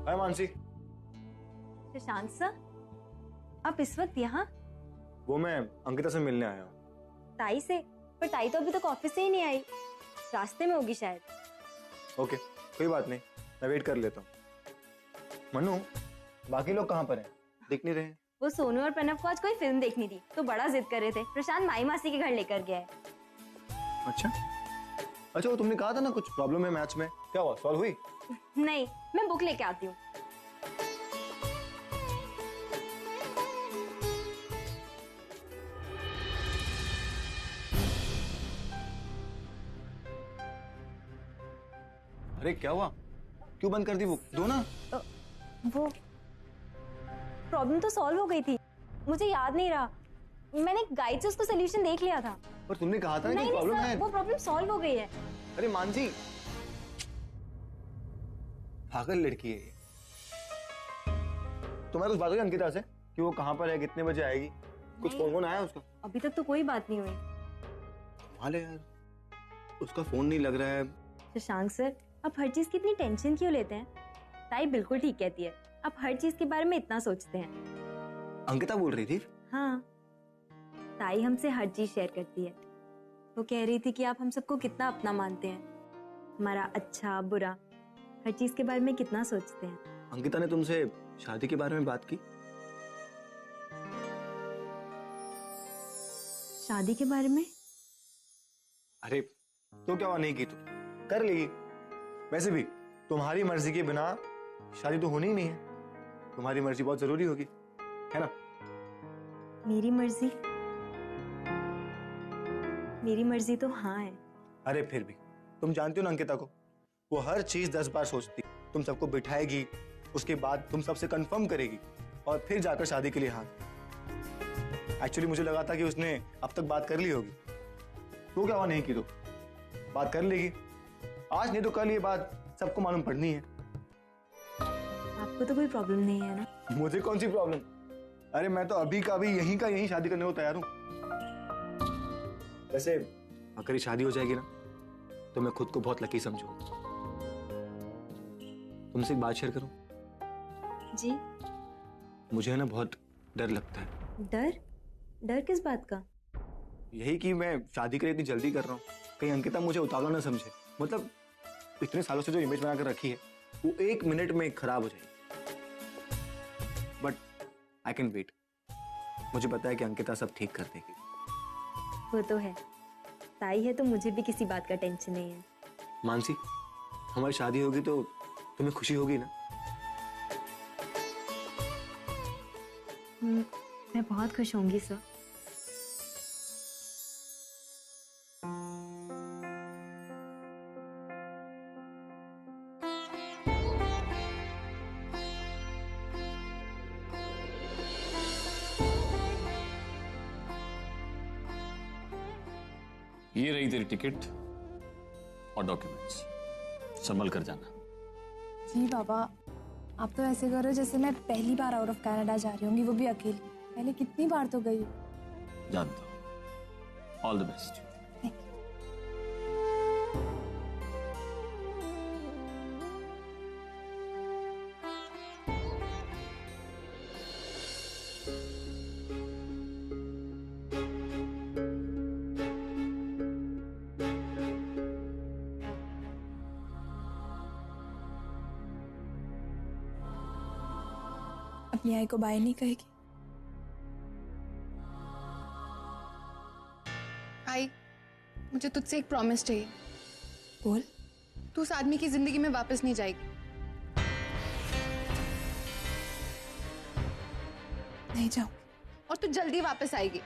हाय मानसी। प्रशांत sir, आप इस वक्त यहाँ? वो मैं अंकिता से मिलने आया हूँ। ताई से? पर ताई तो अभी तक ऑफिस से ही नहीं आई, रास्ते में होगी शायद। ओके, कोई बात नहीं, मैं वेट कर लेता हूँ। मनु, बाकी लोग कहाँ पर हैं? दिख नहीं रहे हैं। वो सोनू और प्रणव को आज कोई फिल्म देखनी थी तो बड़ा जिद कर रहे थे। प्रशांत माई मासी के घर लेकर गया है। अच्छा, वो तुमने कहा था ना कुछ प्रॉब्लम है मैच में, क्या हुआ? सॉल्व हुई? नहीं, मैं बुक लेके आती हूँ। अरे क्या हुआ? क्यों बंद कर दी बुक? दो ना। वो प्रॉब्लम तो सॉल्व हो गई थी, मुझे याद नहीं रहा। मैंने गाइड से उसको सोल्यूशन देख लिया था। पर तुमने कहा था ना कि प्रॉब्लम है। वो प्रॉब्लम सॉल्व हो गई है। अरे मानसी, पागल लड़की है ये। तुम्हारी कुछ बात हुई अंकिता से कि वो कहाँ पर है, कितने बजे आएगी? कुछ फोन आया उसका? अभी तक तो कोई बात नहीं हुई। हाले यार, उसका फोन नहीं लग रहा है। शशांक सर, आप हर चीज की इतनी टेंशन क्यों लेते हैं? ताई बिल्कुल ठीक कहती है, आप हर चीज के बारे में इतना सोचते हैं। अंकिता बोल रही थी? हाँ, ताई हमसे हर चीज शेयर करती है। वो कह रही थी कि आप हम सबको कितना अपना मानते हैं, हमारा अच्छा बुरा हर चीज के बारे में कितना सोचते हैं। अंकिता ने तुमसे शादी के बारे में बात की? शादी के बारे में? अरे तो क्या हुआ, नहीं की तो कर लेगी। वैसे भी तुम्हारी मर्जी के बिना शादी तो होनी ही नहीं है। तुम्हारी मर्जी बहुत जरूरी होगी, है ना? मेरी मर्जी? मेरी मर्जी तो हाँ है। अरे फिर भी तुम जानती हो ना अंकिता को, वो हर चीज 10 बार सोचती। तुम सबको बिठाएगी, उसके बाद तुम सबसे कंफर्म करेगी और फिर जाकर शादी के लिए हाँ। एक्चुअली मुझे लगा था कि उसने अब तक बात कर ली होगी। तो क्या हुआ, नहीं की तो बात कर लेगी। आज नहीं तो कल ये बात सबको मालूम पड़नी है। आपको तो कोई प्रॉब्लम नहीं है ना? मुझे कौन सी प्रॉब्लम? अरे मैं तो अभी का अभी यहीं का यहीं शादी करने को तैयार हूँ। वैसे अगर ये शादी हो जाएगी ना तो मैं खुद को बहुत लकी समझूंगा। तुमसे एक बात शेयर करूं? जी। मुझे ना बहुत डर लगता है। डर? डर किस बात का? यही कि मैं शादी के लिए इतनी जल्दी कर रहा हूँ, कहीं अंकिता मुझे उतावला ना समझे। मतलब इतने सालों से जो इमेज बनाकर रखी है वो 1 मिनट में खराब हो जाएगी। But I can wait. मुझे पता है कि अंकिता सब ठीक कर देगी। वो तो है, ताई है तो मुझे भी किसी बात का टेंशन नहीं है। मानसी, हमारी शादी होगी तो तुम्हें खुशी होगी ना? मैं बहुत खुश होंगी सर। ये रही तेरी टिकट और डॉक्यूमेंट्स, संभल कर जाना। जी बाबा, आप तो ऐसे कर रहे हो जैसे मैं पहली बार आउट ऑफ कनाडा जा रही होंगी, वो भी अकेली। पहले कितनी बार तो गई। जानता हूं। All the best. अपनी आई को बाय नहीं कहेगी? आई, मुझे तुझसे एक प्रॉमिस चाहिए। बोल। तू उस आदमी की जिंदगी में वापस नहीं जाएगी। नहीं जाऊं। और तू जल्दी वापस आएगी।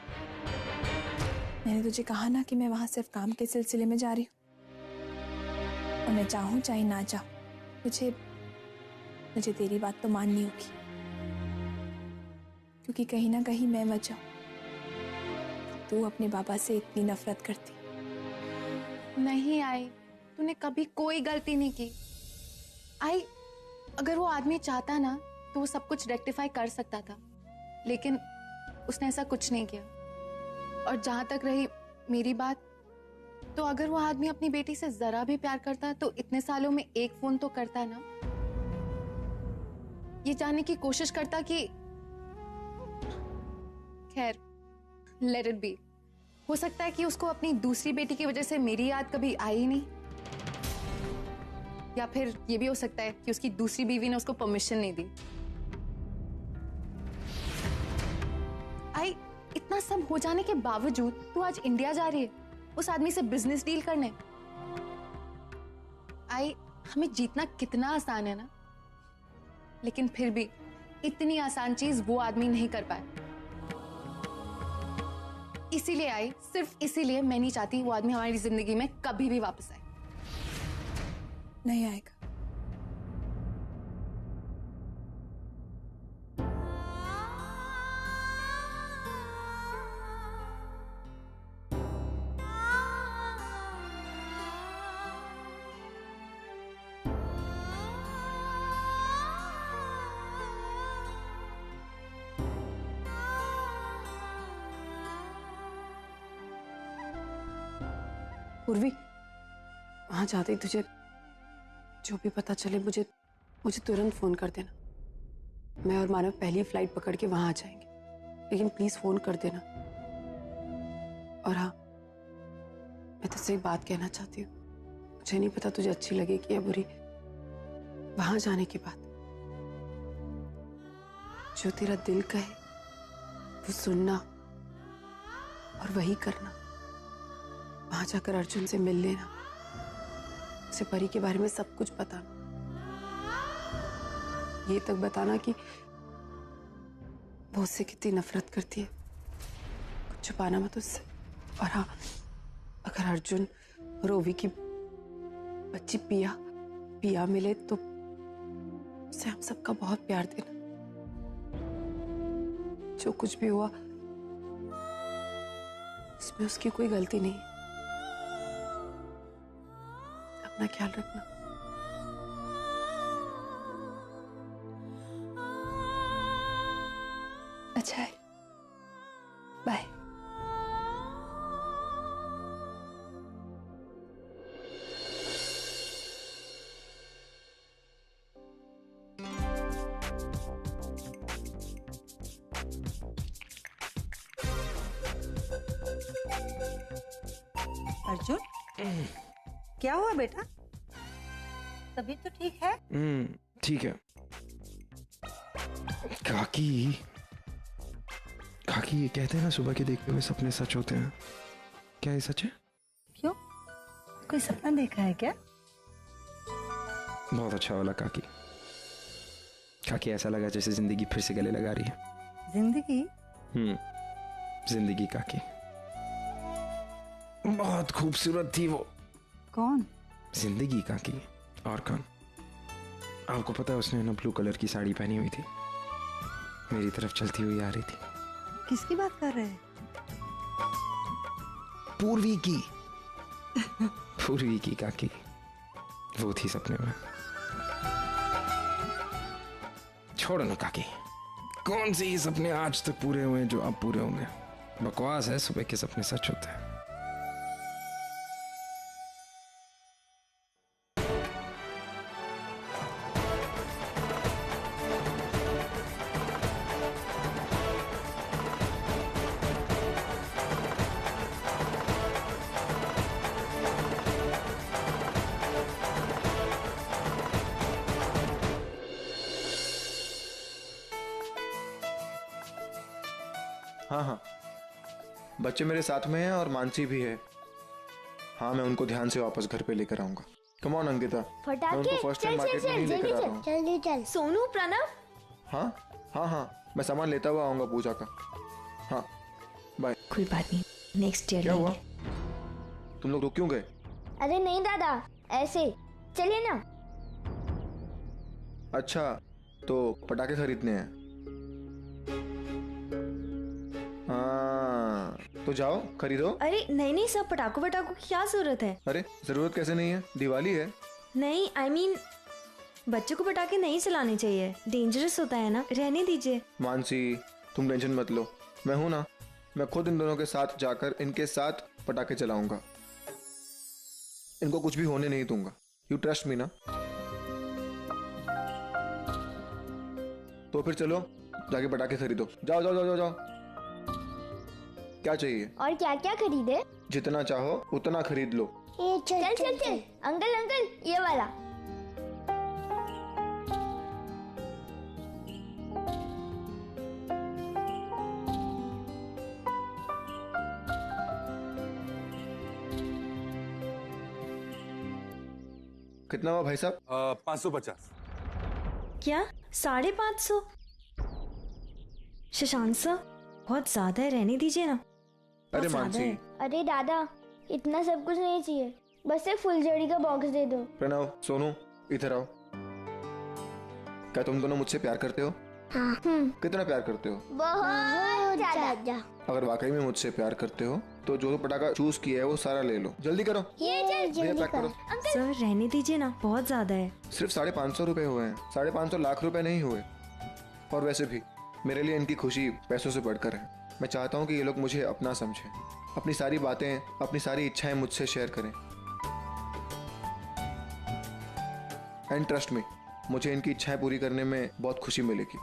मैंने तुझे कहा ना कि मैं वहां सिर्फ काम के सिलसिले में जा रही हूँ, और मैं चाहूं चाहे ना चाहूं मुझे तेरी बात तो माननी होगी, क्योंकि कहीं ना कहीं मैं वजह हूं तू अपने बाबा से इतनी नफरत करती। नहीं आई, तूने कभी कोई गलती नहीं की। आई, अगर वो आदमी चाहता ना तो वो सब कुछ रेक्टिफाई कर सकता था, लेकिन उसने ऐसा कुछ नहीं किया। और जहां तक रही मेरी बात, तो अगर वो आदमी अपनी बेटी से जरा भी प्यार करता तो इतने सालों में एक फोन तो करता ना। ये जानने की कोशिश करता कि खैर लेट इट बी। हो सकता है कि उसको अपनी दूसरी बेटी की वजह से मेरी याद कभी आई ही नहीं, या फिर ये भी हो सकता है कि उसकी दूसरी बीवी ने उसको परमिशन नहीं दी। आई इतना सब हो जाने के बावजूद तू आज इंडिया जा रही है उस आदमी से बिजनेस डील करने। आई हमें जीतना कितना आसान है ना, लेकिन फिर भी इतनी आसान चीज वो आदमी नहीं कर पाए। इसीलिए आई, सिर्फ इसीलिए मैं नहीं चाहती वो आदमी हमारी जिंदगी में कभी भी वापस आए। नहीं आएगा। पूर्वी, वहां जाते ही तुझे जो भी पता चले मुझे तुरंत फोन कर देना। मैं और मानव पहली फ्लाइट पकड़ के वहां आ जाएंगे, लेकिन प्लीज फोन कर देना। और हाँ, मैं तुझसे एक बात कहना चाहती हूँ। मुझे नहीं पता तुझे अच्छी लगेगी या बुरी। वहां जाने के बाद जो तेरा दिल कहे वो सुनना और वही करना। वहां जाकर अर्जुन से मिल लेना, उसे परी के बारे में सब कुछ बताना, ये तक बताना कि वो उससे कितनी नफरत करती है। कुछ छुपाना मत उससे। और हाँ, अगर अर्जुन रोवी की बच्ची पिया मिले तो उसे हम सबका बहुत प्यार देना। जो कुछ भी हुआ इसमें उसकी कोई गलती नहीं है। अपना ख्याल रखना। अच्छा है, बाय। अर्जुन, क्या हुआ बेटा? तबीयत तो ठीक है? ठीक है। काकी ये कहते हैं ना, सुबह के देखते हुए सपने सच होते हैं। क्या ये सच है? क्यों, कोई सपना देखा है क्या? बहुत अच्छा वाला काकी ऐसा लगा जैसे जिंदगी फिर से गले लगा रही है। जिंदगी? जिंदगी काकी बहुत खूबसूरत थी वो। कौन? जिंदगी काकी। और कौन? आपको पता है, उसने ना ब्लू कलर की साड़ी पहनी हुई थी, मेरी तरफ चलती हुई आ रही थी। किसकी बात कर रहे हैं? पूर्वी की काकी, वो थी सपने में। छोड़ो ना काकी, कौन से ये सपने आज तक पूरे हुए जो अब पूरे होंगे? बकवास है, सुबह के सपने सच होते हैं। हाँ, बच्चे मेरे साथ में हैं और मानसी भी है। हाँ, मैं उनको ध्यान से वापस घर पे लेकर आऊंगा। कम ऑन अंकिता, मैं उनको फर्स्ट टाइम मार्केट में नहीं लेकर आ रहा हूँ। जल्दी चल। सोनू, प्रणव, हाँ, मैं सामान लेता हुआ आऊंगा पूजा का। हाँ, बाय। कोई बात नहीं, नेक्स्ट ईयर क्या हुआ? तुम लोग रुक क्यों गए? अरे नहीं दादा, ऐसे चलिए ना। अच्छा, तो पटाखे खरीदने हैं। हाँ, तो जाओ खरीदो। अरे नहीं, सब पटाखों की क्या जरूरत है? अरे जरूरत कैसे नहीं है, दिवाली है। नहीं, I mean, बच्चों को पटाखे नहीं चलाने चाहिए, डेंजरस होता है ना, रहने दीजिए। मानसी, तुम टेंशन मत लो, मैं हूं ना। मैं खुद इन दोनों के साथ जाकर इनके साथ पटाखे चलाऊंगा। इनको कुछ भी होने नहीं दूंगा। यू ट्रस्ट मी ना? तो फिर चलो जाके पटाखे खरीदो। जाओ जाओ जाओ जाओ जाओ। क्या चाहिए? और क्या क्या खरीदे? जितना चाहो उतना खरीद लो। चल चल चल। अंकल अंकल ये वाला। कितना हुआ भाई साहब? 550। क्या 550? शशांक सर बहुत ज्यादा है, रहने दीजिए ना। अरे बहुत ज्यादा मानसी। है। अरे दादा इतना सब कुछ नहीं चाहिए, बस एक फुलझड़ी का बॉक्स दे दो। प्रणव, सोनू, इधर आओ। क्या तुम दोनों मुझसे प्यार करते हो? हाँ। कितना प्यार करते हो? बहुत ज्यादा। अगर वाकई में मुझसे प्यार करते हो तो जो पटाखा चूज किया है वो सारा ले लो। जल्दी करो। ये भैया पैक करो। सर रहने दीजिए ना, बहुत ज्यादा है। सिर्फ 550 रुपए हुए हैं, 550 लाख रुपए नहीं हुए। और वैसे भी मेरे लिए इनकी खुशी पैसों से बढ़कर है। मैं चाहता हूँ कि ये लोग मुझे अपना समझें, अपनी सारी बातें, अपनी सारी इच्छाएं मुझसे शेयर करें। एंड ट्रस्ट मी, मुझे इनकी इच्छाएं पूरी करने में बहुत खुशी मिलेगी।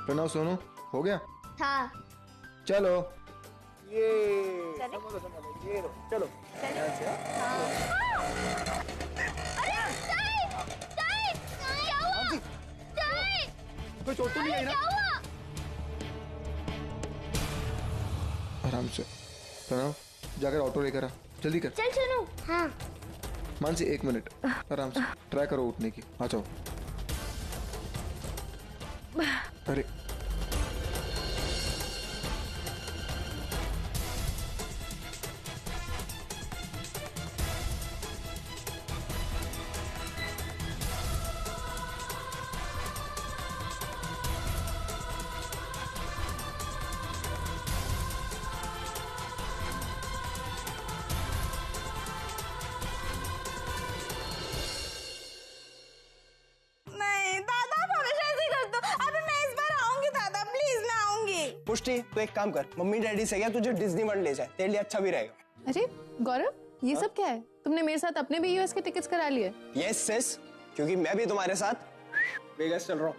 प्रणव, सोनू, हो गया? हाँ। चलो। कोई चोट तो नहीं आई ना? आराम से। प्रणव, जाकर ऑटो लेकर आ, जल्दी कर। चल सुनो। हाँ। मानसी 1 मिनट, आराम से ट्राई करो उठने की। आ जाओ। अरे पुष्टि, तो एक काम कर, मम्मी डैडी से क्या तुझे डिज्नी वर्ल्ड ले जाए, तेरे लिए अच्छा भी रहेगा। अरे गौरव, ये सब क्या है? तुमने मेरे साथ अपने भी यूएस के टिकट्स करा लिए? यस सिस, क्योंकि मैं भी तुम्हारे साथ वेगास चल रहा हूँ।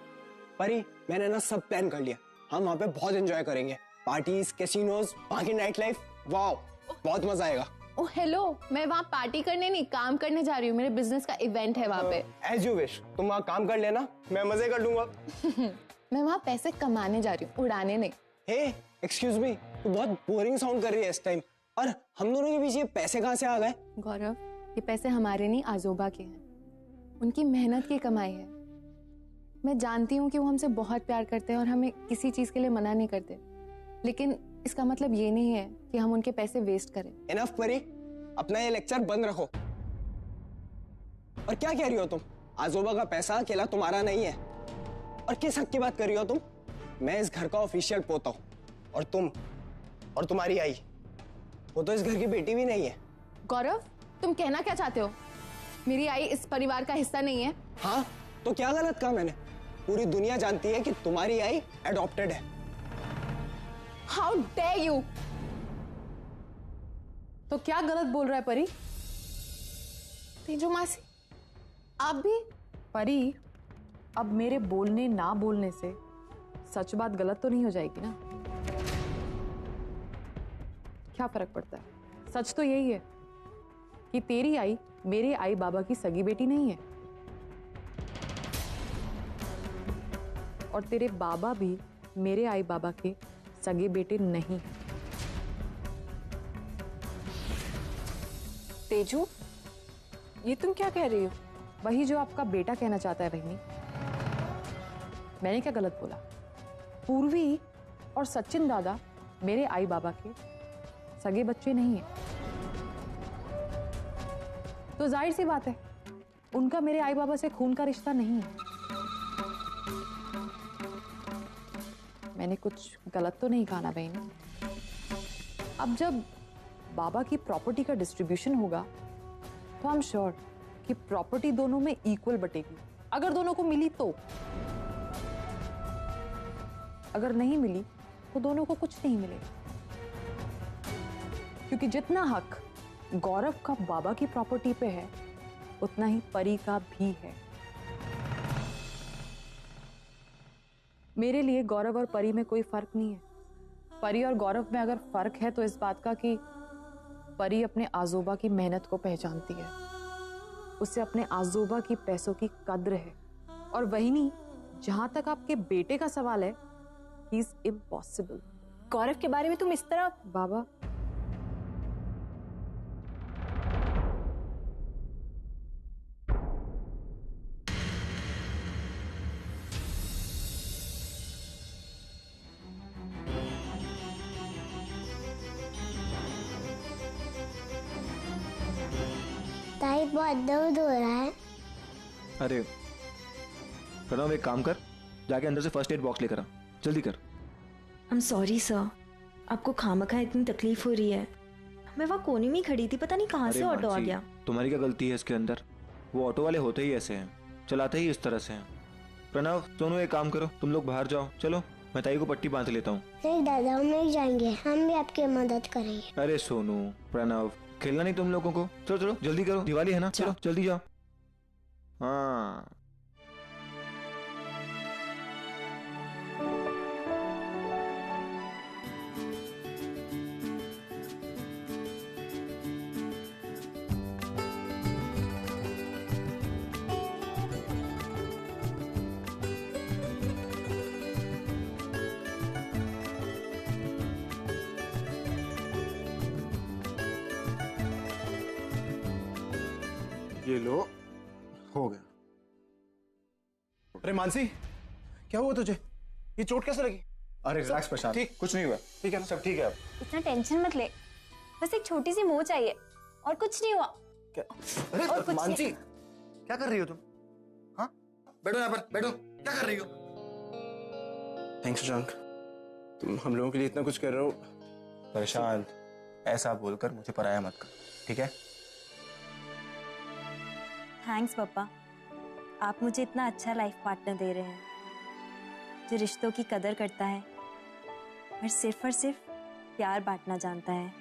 परी, मैंने ना सब प्लान कर लिया। हम वहाँ पे बहुत एंजॉय करेंगे, पार्टीज, कैसीनोज, वहाँ की नाइट लाइफ, वाह बहुत मजा आएगा। ओ हेलो, मैं वहाँ पार्टी करने नहीं, काम करने जा रही हूँ। मेरे बिजनेस का इवेंट है वहाँ पे। एज यू विश, तुम वहाँ काम कर लेना, मैं मजे कर लूंगा। मैं वहाँ पैसे कमाने जा रही हूँ, उड़ाने नहीं। हे एक्सक्यूज मी, तू बहुत बोरिंग साउंड कर रही है इस टाइम। और हम दोनों के बीच ये पैसे कहाँ से आ गए? गौरव, ये पैसे हमारे नहीं, आजोबा के हैं। उनकी मेहनत की कमाई है। मैं जानती हूँ कि वो हमसे बहुत प्यार करते हैं और हमें किसी चीज के लिए मना नहीं करते, लेकिन इसका मतलब ये नहीं है कि हम उनके पैसे वेस्ट करें। इनफ परी, अपना ये लेक्चर बंद रखो। और क्या कह रही हो तुम? आजोबा का पैसा अकेला तुम्हारा नहीं है। और किस हक की बात कर रही हो तुम? मैं इस घर का ऑफिशियल पोता हूँ, और तुम और तुम्हारी आई, वो तो इस घर की बेटी भी नहीं है। गौरव, तुम कहना क्या चाहते हो? मेरी आई इस परिवार का हिस्सा नहीं है? हाँ, तो क्या गलत कहा मैंने? पूरी दुनिया जानती है कि तुम्हारी आई एडॉप्टेड है। How dare you! तो क्या गलत बोल रहा है परी? तेजू मासी, आप भी? परी, अब मेरे बोलने ना बोलने से सच बात गलत तो नहीं हो जाएगी ना? क्या फर्क पड़ता है? सच तो यही है कि तेरी आई मेरे आई बाबा की सगी बेटी नहीं है, और तेरे बाबा भी मेरे आई बाबा के सगे बेटे नहीं हैं। तेजू, ये तुम क्या कह रही हो? वही जो आपका बेटा कहना चाहता है बहनी। मैंने क्या गलत बोला? पूर्वी और सचिन दादा मेरे आई बाबा के सगे बच्चे नहीं हैं, तो जाहिर सी बात है उनका मेरे आई बाबा से खून का रिश्ता नहीं है। मैंने कुछ गलत तो नहीं कहा ना बहनी? अब जब बाबा की प्रॉपर्टी का डिस्ट्रीब्यूशन होगा तो आई एम श्योर कि प्रॉपर्टी दोनों में इक्वल बटेगी, अगर दोनों को मिली तो। अगर नहीं मिली तो दोनों को कुछ नहीं मिलेगा, क्योंकि जितना हक गौरव का बाबा की प्रॉपर्टी पे है उतना ही परी का भी है। मेरे लिए गौरव और परी में कोई फर्क नहीं है। परी और गौरव में अगर फर्क है तो इस बात का कि परी अपने आजोबा की मेहनत को पहचानती है, उसे अपने आजोबा की पैसों की कद्र है। और वही नहीं, जहां तक आपके बेटे का सवाल है, ही इज इम्पॉसिबल। गौरव के बारे में तुम इस तरह बाबा, ताई बहुत दर्द हो रहा है। अरे प्रणव, एक काम कर, जाके अंदर से फर्स्ट एड बॉक्स लेकर आ, जल्दी कर। आई एम सॉरी सर, आपको खामखा इतनी तकलीफ हो रही है। मैं वहाँ कोने में ही खड़ी थी, पता नहीं कहाँ से ऑटो आ मानसी, गया। तुम्हारी क्या गलती है इसके अंदर? वो ऑटो वाले होते ही ऐसे हैं, चलाते ही इस तरह से हैं। प्रणव, दोनों एक काम करो, तुम लोग बाहर जाओ, चलो मैं ताई को पट्टी बांध लेता हूँ। नहीं दादा, हम नहीं जाएंगे, हम भी आपकी मदद करेंगे। अरे सोनू, प्रणव, खेलना नहीं तुम लोगों को, चलो चलो जल्दी करो, दिवाली है ना, चलो जल्दी जाओ। हाँ ये लो, हो गया। अरे मानसी, क्या हुआ तुझे? ये चोट कैसे लगी? अरे रिलैक्स प्रशांत, ठीक, कुछ नहीं हुआ, ठीक है ना? सब ठीक है अब। इतना टेंशन मत ले, बस एक छोटी सी मोच आई है और कुछ नहीं हुआ। क्या? अरे और कुछ मानसी, नहीं। क्या कर रही हो तुम? हाँ, बैठो यहाँ पर, बैठो, क्या कर रही हो? थैंक्स शशांक, तुम हम लोगों के लिए इतना कुछ कर रहे हो। प्रशांत, ऐसा बोलकर मुझे पराया मत कर, ठीक है? थैंक्स पापा, आप मुझे इतना अच्छा लाइफ पार्टनर दे रहे हैं जो रिश्तों की कदर करता है और सिर्फ प्यार बांटना जानता है।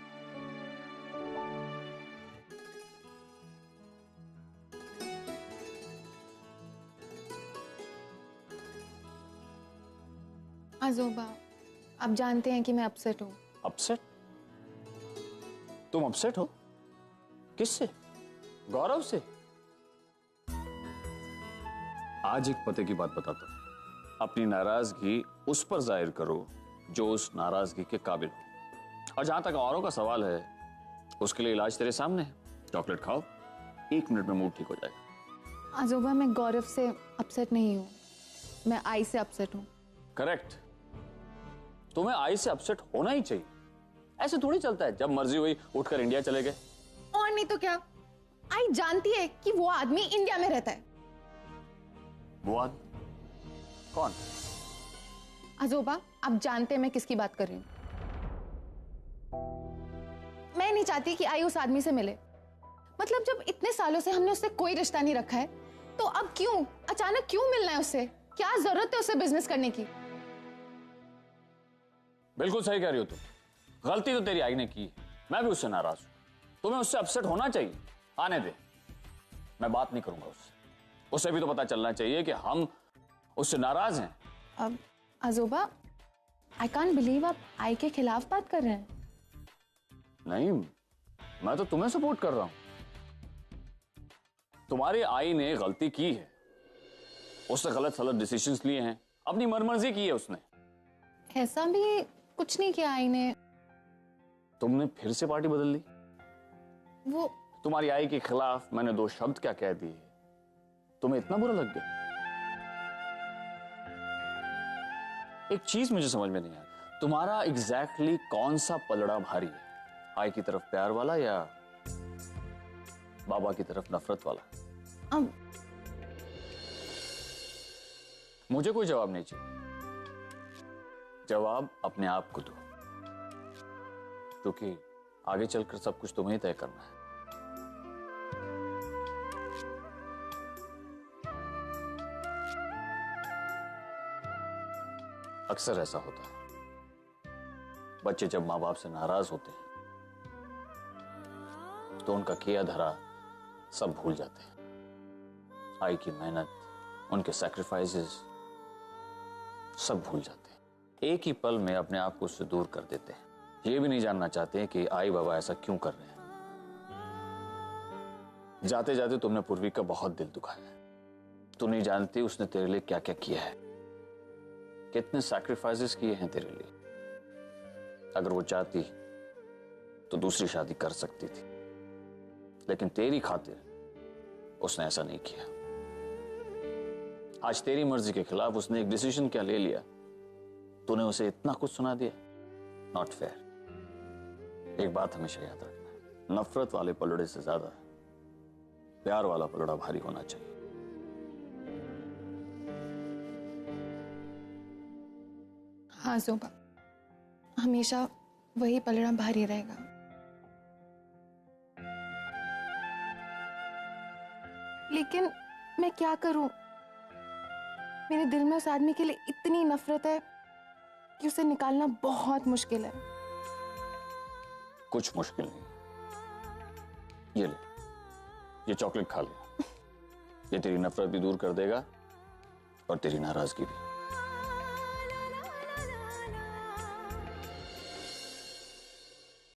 आजोबा, आप जानते हैं कि मैं अपसेट हूँ। अपसेट? तुम अपसेट हो? किससे? गौरव से? आज एक पते की बात बताता हूं। अपनी नाराजगी उस पर जाहिर करो जो उस नाराजगी के काबिल हो। और जहां तक औरों का सवाल है, उसके लिए इलाज तेरे सामने है। चॉकलेट खाओ, 1 मिनट में मूड ठीक हो जाएगा। आजोबा, मैं गौरव से अपसेट नहीं हूँ, मैं आई से अपसेट हूँ। करेक्ट, तुम्हें आई से अपसेट होना ही चाहिए। ऐसे थोड़ी चलता है, जब मर्जी हुई उठकर इंडिया चले गए। और नहीं तो क्या, आई जानती है कि वो आदमी इंडिया में रहता है। वो आदमी कौन? आजोबा, आप जानते हैं मैं किसकी बात कर रही हूँ। मैं नहीं चाहती कि आई उस आदमी से मिले। मतलब जब इतने सालों से हमने उससे कोई रिश्ता नहीं रखा है, तो अब क्यों अचानक क्यों मिलना है उससे? क्या जरूरत है उससे बिजनेस करने की? बिल्कुल सही कह रही हो तुम, गलती तो तेरी आई ने की है। मैं भी उससे नाराज हूं, तुम्हें उससे अपसेट होना चाहिए। आने दे, मैं बात नहीं करूंगा उससे। उसे भी तो पता चलना चाहिए कि हम उससे नाराज हैं। अब आजोबा, आई कांट बिलीव आप आई के खिलाफ बात कर रहे हैं। नहीं, मैं तो तुम्हें सपोर्ट कर रहा हूं। तुम्हारी आई ने गलती की है, उसने गलत डिसीजंस लिए हैं, अपनी मनमर्जी की है उसने। ऐसा भी कुछ नहीं किया आई ने। तुमने फिर से पार्टी बदल ली। वो तुम्हारी आई के खिलाफ मैंने 2 शब्द क्या कह दिए, तुम्हें इतना बुरा लग गया? एक चीज मुझे समझ में नहीं आती, तुम्हारा एग्जैक्टली कौन सा पलड़ा भारी है? आई की तरफ प्यार वाला या बाबा की तरफ नफरत वाला? अब मुझे कोई जवाब नहीं चाहिए, जवाब अपने आप को दो, क्योंकि आगे चलकर सब कुछ तुम्हें ही तय करना है। अक्सर ऐसा होता है, बच्चे जब माँ बाप से नाराज होते हैं तो उनका किया धरा सब भूल जाते हैं। आई की मेहनत, उनके सैक्रिफाइसेस, सब भूल जाते हैं, एक ही पल में अपने आप को उससे दूर कर देते हैं। ये भी नहीं जानना चाहते कि आई बाबा ऐसा क्यों कर रहे हैं। जाते जाते तुमने पूर्वी का बहुत दिल दुखाया है। तू नहीं जानती उसने तेरे लिए क्या क्या किया है, कितने सैक्रिफाइसेस किए हैं तेरे लिए। अगर वो चाहती तो दूसरी शादी कर सकती थी, लेकिन तेरी खातिर उसने ऐसा नहीं किया। आज तेरी मर्जी के खिलाफ उसने एक डिसीजन क्या ले लिया, तूने उसे इतना कुछ सुना दिया। Not fair. एक बात हमेशा याद रखना, नफरत वाले पलड़े से ज्यादा प्यार वाला पलड़ा भारी होना चाहिए। हाँ ज़ोबा, हमेशा वही पलड़ा भारी रहेगा। लेकिन मैं क्या करूं? मेरे दिल में उस आदमी के लिए इतनी नफरत है कि उसे निकालना बहुत मुश्किल है। कुछ मुश्किल नहीं। ये ले, ये चॉकलेट खा ले। ये तेरी नफरत भी दूर कर देगा और तेरी नाराजगी भी।